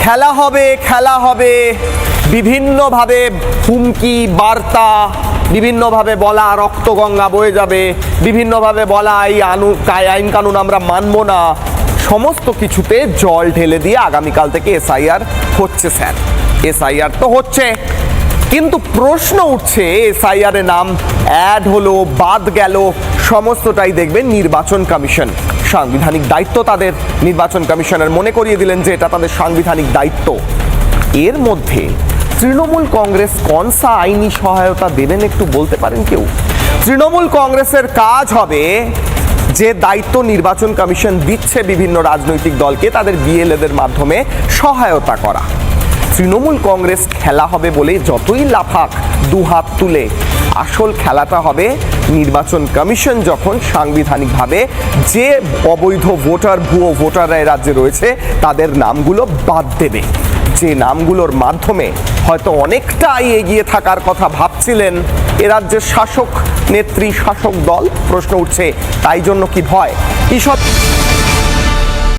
খেলা হবে বিভিন্নভাবে হুমকি বার্তা, বিভিন্নভাবে বলা রক্তগঙ্গা বয়ে যাবে, বিভিন্নভাবে বলা এই আইন কানুন আমরা মানব না, সমস্ত কিছুতে জল ঢেলে দিয়ে আগামীকাল থেকে এসআইআর হচ্ছে। স্যার, এসআইআর তো হচ্ছে, কিন্তু প্রশ্ন উঠছে এসআইআর এর নাম অ্যাড হলো বাদ গেল, সমস্তটাই দেখবেন নির্বাচন কমিশন, সাংবিধানিক দায়িত্ব তাদের। নির্বাচন কমিশনের মনে করিয়ে দিলেন যে এটা তাদের সাংবিধানিক দায়িত্ব। এর মধ্যে তৃণমূল কংগ্রেস কনসা আইনি সহায়তা দেবেন একটু বলতে পারেন কেউ? তৃণমূল কংগ্রেসের কাজ হবে যে দায়িত্ব নির্বাচন কমিশন দিচ্ছে বিভিন্ন রাজনৈতিক দলকে, তাদের বিএলএদের মাধ্যমে সহায়তা করা। তৃণমূল কংগ্রেস খেলা হবে বলে যতই লাফাক দুহাত তুলে, আসল খেলাটা হবে নির্বাচন কমিশন যখন সাংবিধানিকভাবে যে অবৈধ ভোটার, ভুয়ো ভোটাররা রাজ্যে রয়েছে তাদের নামগুলো বাদ দেবে, যে নামগুলোর মাধ্যমে হয়তো অনেকটাই এগিয়ে থাকার কথা ভাবছিলেন এ রাজ্যের শাসক নেত্রী, শাসক দল। প্রশ্ন উঠছে তাই জন্য কি ভয়? ঈষৎ